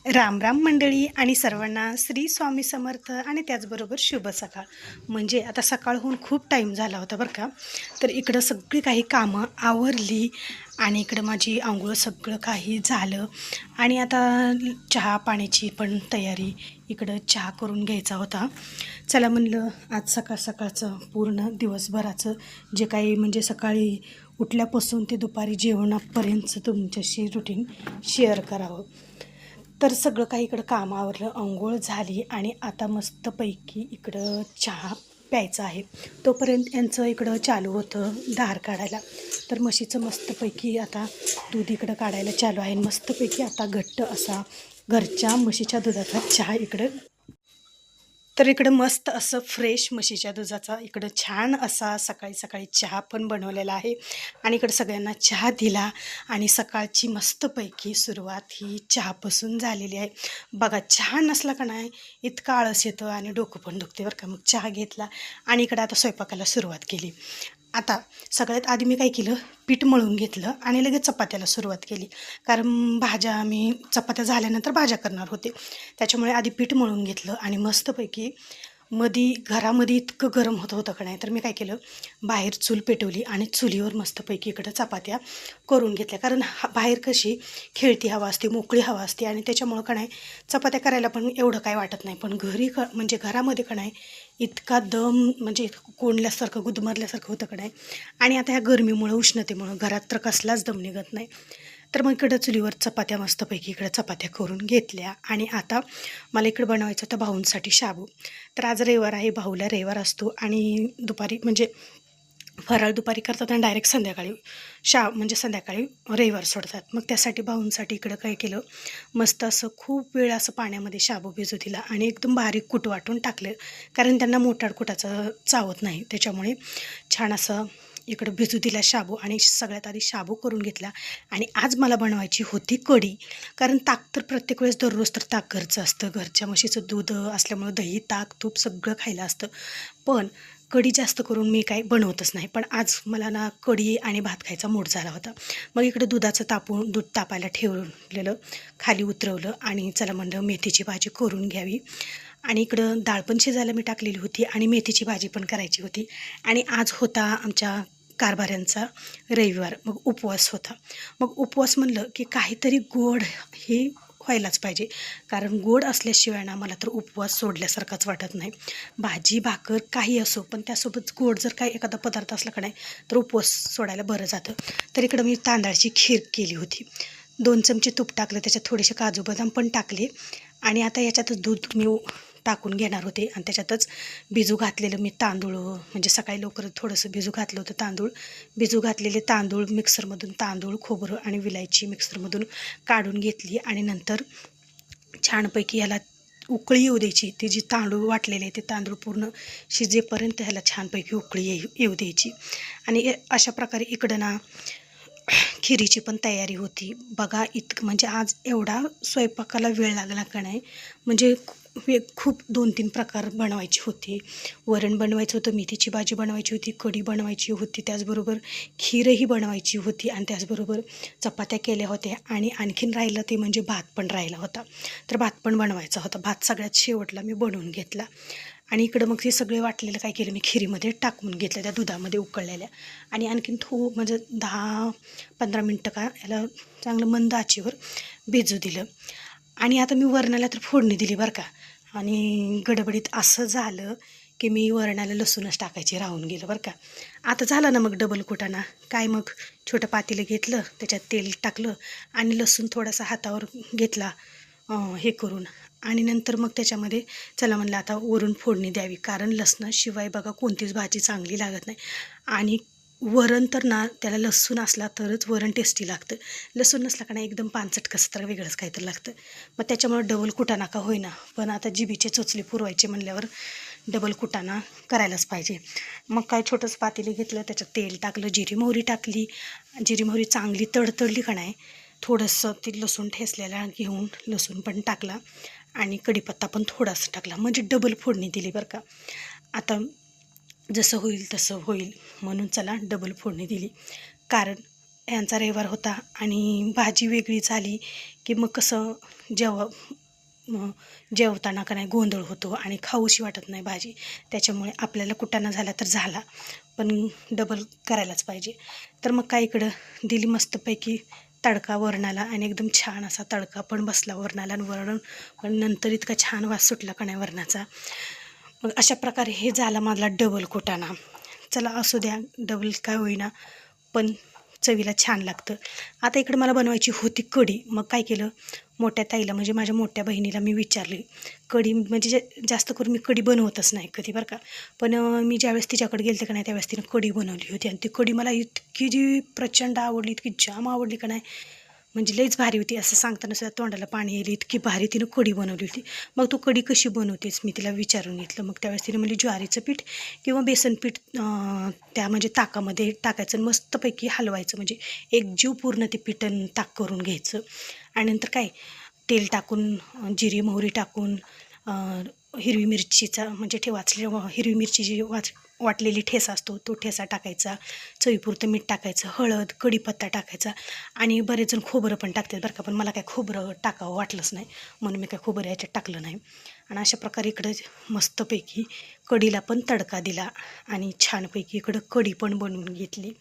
राम राम मंडळी आणि सर्वांना श्री स्वामी समर्थ आणि त्याचबरोबर शुभ सकाळ. म्हणजे आता सकाळ होऊन खूप टाईम झाला होता बरं का. तर इकडं सगळी काही कामं आवरली आणि इकडं माझी आंघोळ सगळं काही झालं आणि आता चहा पाण्याची पण तयारी. इकडं चहा करून घ्यायचा होता. चला म्हणलं आज सकाळ सकाळचं पूर्ण दिवसभराचं जे काही म्हणजे सकाळी उठल्यापासून ते दुपारी जेवणापर्यंतचं तुमच्याशी रुटीन शेअर करावं. तर सगळं काही इकडं काम आवरलं, अंघोळ झाली आणि आता मस्तपैकी इकडं चहा प्यायचा आहे. तोपर्यंत यांचं इकडं चालू होतं धार काढायला. तर म्हशीचं मस्तपैकी आता दूध इकडं काढायला चालू आहे. मस्तपैकी आता घट्ट असा घरच्या म्हशीच्या दुधाचा चहा इकडं. तर इकडं मस्त असं फ्रेश म्हशीच्या दुधाचा इकडं छान असा सकाळी सकाळी चहा पण बनवलेला आहे आणि इकडं सगळ्यांना चहा दिला आणि सकाळची मस्तपैकी सुरुवात ही चहापासून झालेली आहे. बघा चहा नसला का नाही इतका आळस येतं आणि डोकं पण दुखते बरं का. मग चहा घेतला आणि इकडं आता स्वयंपाकाला सुरुवात केली. आता सगळ्यात आधी मी काय केलं, पीठ मळून घेतलं आणि लगेच चपात्याला सुरुवात केली. कारण भाज्या मी चपात्या झाल्यानंतर भाज्या करणार होते. त्याच्यामुळे आधी पीठ मळून घेतलं आणि मस्तपैकी घरामध्ये इतकं गरम होत होतं का नाही, तर मी काय केलं, बाहेर चूल पेटवली आणि चुलीवर मस्तपैकी इकडं चपात्या करून घेतल्या. कारण बाहेर कशी खेळती हवा असते, मोकळी हवा असते आणि त्याच्यामुळं का नाही चपात्या करायला पण एवढं काय वाटत नाही. पण म्हणजे घरामध्ये का नाही इतका दम म्हणजे कोंडल्यासारखं गुदमरल्यासारखं होतं का नाही. आणि आता ह्या गरमीमुळं उष्णतेमुळं घरात तर कसलाच दम निघत नाही. तर मग इकडं चुलीवर चपात्या मस्तपैकी इकडं चपात्या करून घेतल्या आणि आता मला इकडं बनवायचं होतं भाऊंसाठी शाबू. तर आज रविवार आहे, भाऊला रविवार असतो आणि दुपारी म्हणजे फराळ दुपारी करतात आणि डायरेक्ट संध्याकाळी म्हणजे संध्याकाळी रविवार सोडतात. मग त्यासाठी भाऊंसाठी इकडं काय केलं, मस्त असं खूप वेळ असं पाण्यामध्ये शाबू भिजू दिला आणि एकदम बारीक कूट वाटून टाकलं. कारण त्यांना मोठाड कुटाचं चावत नाही, त्याच्यामुळे छान असं इकडं भिजू दिला शाबू आणि सगळ्यात आधी शाबू करून घेतला. आणि आज मला बनवायची होती कढी. कारण ताक तर प्रत्येक वेळेस दररोज तर ताक घरचं असतं, घरच्या म्हशीचं दूध असल्यामुळं दही ताक तूप सगळं खायला असतं. पण कढी जास्त करून मी काय बनवतच नाही. पण आज मला ना कढी आणि भात खायचा मूड झाला होता. मग इकडं दूध तापायला ठेवलेलं खाली उतरवलं आणि चला म्हणलं मेथीची भाजी करून घ्यावी. आणि इकडं डाळ पण शिजायला मी टाकलेली होती आणि मेथीची भाजी पण करायची होती. आणि आज होता आमच्या कारभाऱ्यांचा रविवार, मग उपवास होता. मग उपवास म्हणलं की काहीतरी गोड हे व्हायलाच पाहिजे. कारण गोड असल्याशिवाय ना मला तर उपवास सोडल्यासारखाच वाटत नाही. भाजी भाकर काही असो, पण त्यासोबत गोड जर काही एखादा पदार्थ असला का नाही तर उपवास सोडायला बरं जातं. तर इकडं मी तांदळाची खीर केली होती. 2 चमचे तूप टाकलं, त्याच्यात थोडेसे काजू बदाम पण टाकले आणि आता याच्यातच दूध मी टाकून घेणार होते आणि त्याच्यातच भिजू घातलेलं मी तांदूळ म्हणजे सकाळी लवकर थोडंसं भिजू घातलं होतं तांदूळ. भिजू घातलेले तांदूळ मिक्सरमधून तांदूळ खोबरं आणि विलायची मिक्सरमधून काढून घेतली आणि नंतर छानपैकी ह्याला उकळी येऊ द्यायची. ते जे तांदूळ वाटलेले ते तांदूळ पूर्ण शिजेपर्यंत ह्याला छानपैकी उकळी येऊ द्यायची. आणि अशा प्रकारे इकडं ना खिरीची पण तयारी होती. बघा इतकं म्हणजे आज एवढा स्वयंपाकाला वेळ लागला का नाही, म्हणजे खूप 2-3 प्रकार बनवायचे होते. वरण बनवायचं होतं, मेथीची भाजी बनवायची होती, कढी बनवायची होती, त्याचबरोबर खीरही बनवायची होती आणि त्याचबरोबर चपात्या केल्या होत्या आणि आणखीन राहिलं ते म्हणजे भात पण राहिला होता. तर भात पण बनवायचा होता. भात सगळ्यात शेवटला मी बनवून घेतला आणि इकडं मग ते सगळे वाटलेलं काय केलं मी खिरीमध्ये टाकून घेतलं त्या दुधामध्ये उकळलेल्या. आणि आणखीन म्हणजे 10-15 मिनटं का याला चांगलं मंद आचेवर भिजू दिलं. आणि आता मी वरणाला तर फोडणी दिली बरं का. आणि गडबडीत असं झालं की मी वरणाला लसूणच टाकायची राहून गेलं बरं का. आता झालं ना मग डबल कुटाणा. काय मग छोटं पातेलं घेतलं, त्याच्यात तेल टाकलं आणि लसूण थोडासा हातावर घेतला हे करून. आणि नंतर मग त्याच्यामध्ये चला म्हणलं आता वरून फोडणी द्यावी. कारण लसणाशिवाय बघा कोणतीच भाजी चांगली लागत नाही. आणि वरण तर ना त्याला लसूण असला तरच वरण टेस्टी लागतं. लसूण नसला का नाही एकदम पानचट कसं तर वेगळंच काहीतरी लागतं. मग त्याच्यामुळे डबल कुटाणा का होईना, पण आता जिभीचे चोचले पुरवायचे म्हणल्यावर डबल कुटाणा करायलाच पाहिजे. मग काय छोटंसं पातेलं घेतलं, त्याच्यात तेल टाकलं, जिरी मोहरी टाकली. जिरी मोहरी चांगली तडतडली का नाही, थोडंसं ते लसूण ठेचलेला घेऊन लसूण पण टाकला आणि कढीपत्ता पण थोडासा टाकला, म्हणजे डबल फोडणी दिली बरं का. आता जसं होईल तसं होईल म्हणून चला डबल फोडणी दिली. कारण यांचा रविवार होता आणि भाजी वेगळी झाली की मग कसं जेवताना का नाही गोंधळ होतो आणि खाऊशी वाटत नाही भाजी. त्याच्यामुळे आपल्याला कुटाणा झाला तर झाला, पण डबल करायलाच पाहिजे. तर मग काय इकडं दिली मस्तपैकी तडका वरणाला आणि एकदम छान असा तडका पण बसला वरणाला आणि वरण पण नंतर इतका छान वास सुटला का नाही वरणाचा. मग अशा प्रकारे हे झाला माझा डबल कुटाणा. चला असू द्या, डबल काय होईना पण चवीला छान लागतं. आता इकडे मला बनवायची होती कढी. मग काय केलं, मोठ्या ताईला म्हणजे माझ्या मोठ्या बहिणीला मी विचारले. कढी म्हणजे जास्त करून मी कढी बनवतच नाही कधी बरं का, पण मी ज्यावेळेस तिच्याकडे गेले का नाही त्यावेळेस तिनं कढी बनवली होती आणि ती कढी मला इतकी जी प्रचंड आवडली, इतकी जाम आवडली का नाही, म्हणजे लईच भारी होती. असं सांगताना सुद्धा तोंडाला पाणी येईल इतकी भारी तिनं कढी बनवली होती. मग तू कढी कशी बनवतेस मी तिला विचारून घेतलं. मग त्यावेळेस तिने म्हणजे ज्वारीचं पीठ किंवा बेसन पीठ त्या म्हणजे ताकामध्ये टाकायचं आणि मस्तपैकी हलवायचं, म्हणजे एकजीव पूर्ण ते पीठ ताक करून घ्यायचं. आणि नंतर काय तेल टाकून जिरी मोहरी टाकून हिरवी मिरचीचा म्हणजे हिरवी मिरची जी वाटलेली ठेसा असतो तो ठेसा टाकायचा, चवीपुरतं मीठ टाकायचं, हळद कढीपत्ता टाकायचा आणि बरेच जण खोबरं पण टाकतात बरं का, पण मला काय खोबरं टाकावं वाटलंच नाही म्हणून मी काय खोबरं याच्यात टाकलं नाही. आणि अशा प्रकारे इकडं मस्तपैकी कढीला पण तडका दिला आणि छानपैकी इकडं कढी पण बनवून घेतली.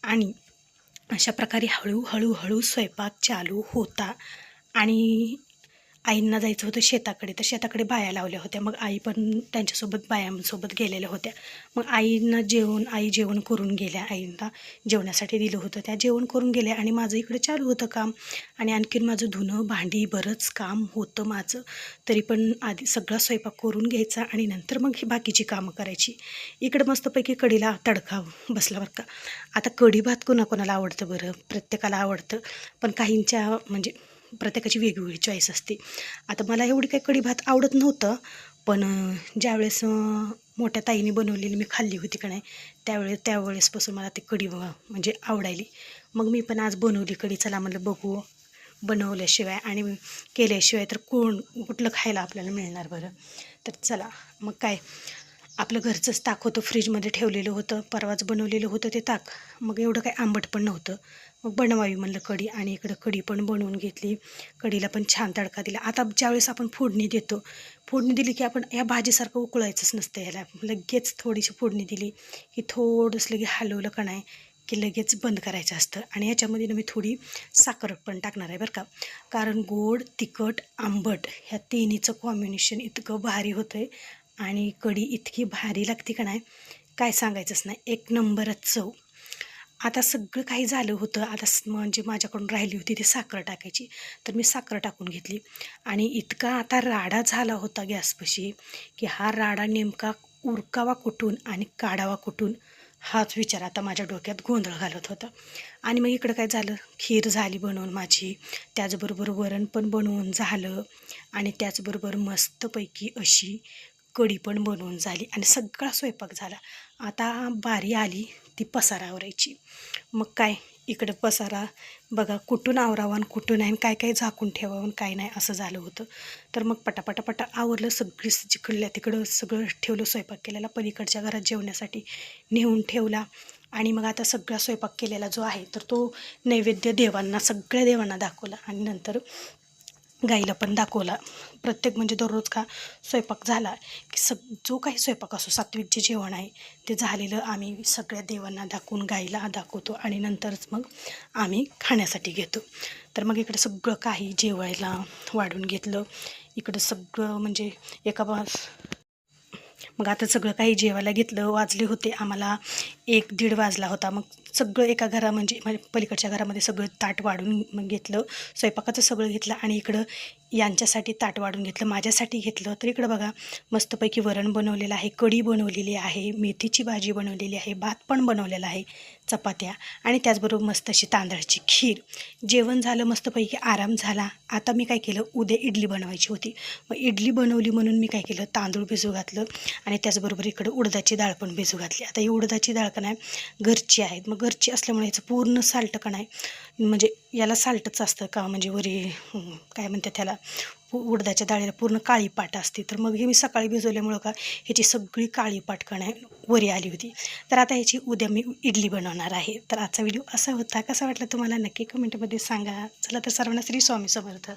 आणि अशा प्रकारे हळूहळू स्वयंपाक चालू होता. आणि आईंना जायचं होतं शेताकडे, तर शेताकडे बाया लावल्या होत्या. मग आई पण त्यांच्यासोबत बायांसोबत गेलेल्या होत्या. मग आई जेवण करून गेल्या, आईंना जेवण्यासाठी दिलं होतं, त्या जेवण करून गेल्या आणि माझं इकडे चालू होतं काम. आणि आणखीन माझं धुणं भांडी बरंच काम होतं माझं. तरी पण आधी सगळा स्वयंपाक करून घ्यायचा आणि नंतर मग ही बाकीची कामं करायची. इकडं मस्तपैकी कढीला तडका बसला बरं का. आता कढी भात कोणाकोणाला आवडतं बरं, प्रत्येकाला आवडतं, पण काहींच्या म्हणजे प्रत्येकाची वेगवेगळी चॉईस असते. आता मला एवढी काही कढी भात आवडत नव्हतं, पण ज्यावेळेस मोठ्या ताईने बनवलेली मी खाल्ली होती का नाही त्यावेळेसपासून मला ती कढी म्हणजे आवडायली. मग मी पण आज बनवली कढी. चला म्हणलं बघू, बनवल्याशिवाय आणि केल्याशिवाय तर कुठलं खायला आपल्याला मिळणार बरं. तर चला मग काय, आपलं घरचंच ताक होतं, फ्रीजमध्ये ठेवलेलं होतं, परवाच बनवलेलं होतं ते ताक. मग एवढं काही आंबट पण नव्हतं, मग बनवावी म्हणलं कढी. आणि इकडं कढी पण बनवून घेतली. कढीला पण छान तडका दिला. आता ज्यावेळेस आपण फोडणी देतो, फोडणी दिली की आपण या भाजीसारखं उकळायचंच नसतं, याला लगेच थोडीशी फोडणी दिली की थोडंसं लगे हलवलं का नाही की लगेच बंद करायचं असतं. आणि ह्याच्यामध्ये मी थोडी साखर पण टाकणार आहे बरं का, कारण गोड तिखट आंबट ह्या तिन्हीचं कॉम्बिनेशन इतकं भारी होतं आहे आणि कढी इतकी भारी लागते का नाही, काय सांगायचंच नाही, एक नंबरच चव. आता सगळं काही झालं होतं. आता म्हणजे माझ्याकडून राहिली होती ती साखर टाकायची, तर मी साखर टाकून घेतली. आणि इतका आता राडा झाला होता गॅसपाशी की हा राडा नेमका उरकावा कुठून आणि काढावा कुठून हाच विचार आता माझ्या डोक्यात गोंधळ घालत होता. आणि मग इकडं काय झालं, खीर झाली बनवून माझी, त्याचबरोबर वरण पण बनवून झालं आणि त्याचबरोबर मस्तपैकी अशी कढी पण बनवून झाली आणि सगळा स्वयंपाक झाला. आता बारी आली ती पसारा आवरायची. मग काय इकडं पसारा बघा कुठून आवरावा आणि कुठून नाही, काय काय झाकून ठेवावं आणि काय नाही असं झालं होतं. तर मग पटापटापटा आवरलं, सगळी जिकडल्या तिकडं सगळं ठेवलं, स्वयंपाक केलेला पलीकडच्या घरात जेवण्यासाठी नेऊन ठेवला. आणि मग आता सगळा स्वयंपाक केलेला जो आहे तर तो नैवेद्य देवांना, सगळ्या देवांना दाखवला आणि नंतर गाईला पण दाखवला. प्रत्येक म्हणजे दररोज का स्वयंपाक झाला की जो काही स्वयंपाक असो, सात्विक जे जेवण आहे ते झालेलं आम्ही सगळ्या देवांना दाखवून गाईला दाखवतो आणि नंतरच मग आम्ही खाण्यासाठी घेतो. तर मग इकडं सगळं काही जेवायला वाढून घेतलं. इकडं सगळं म्हणजे मग आता सगळं काही जेवायला घेतलं. वाजले होते आम्हाला 1-1:30 वाजला होता. मग सगळं एका म्हणजे पलीकडच्या घरामध्ये सगळं ताट वाढून मग घेतलं, स्वयंपाकाचं सगळं घेतलं आणि इकडं यांच्यासाठी ताट वाढून घेतलं, माझ्यासाठी घेतलं. तर इकडं बघा मस्तपैकी वरण बनवलेलं आहे, कढी बनवलेली आहे, मेथीची भाजी बनवलेली आहे, भात पण बनवलेला आहे, चपात्या आणि त्याचबरोबर मस्त अशी तांदळाची खीर. जेवण झालं, मस्तपैकी आराम झाला. आता मी काय केलं, उद्या इडली बनवायची होती. मग इडली बनवली म्हणून मी काय केलं, तांदूळ भिजू घातलं आणि त्याचबरोबर इकडं उडदाची डाळ पण भिजू घातली. आता ही उडदाची डाळ का नाही घरची आहेत. मग घरची असल्यामुळे ह्याचं पूर्ण साल्ट का नाही म्हणजे याला साल्टच असतं का म्हणजे वरी काय म्हणतात त्याला उडदाच्या डाळीला पूर्ण काळी पाट असते. तर मग हे मी सकाळी भिजवल्यामुळं का ह्याची सगळी काळी पाट का नाही वरी आली होती. तर आता ह्याची उद्या मी इडली बनवणार आहे. तर आजचा व्हिडिओ असा होता. कसा वाटला तुम्हाला नक्की कमेंटमध्ये सांगा. चला तर सर्वांना श्री स्वामी समर्थ.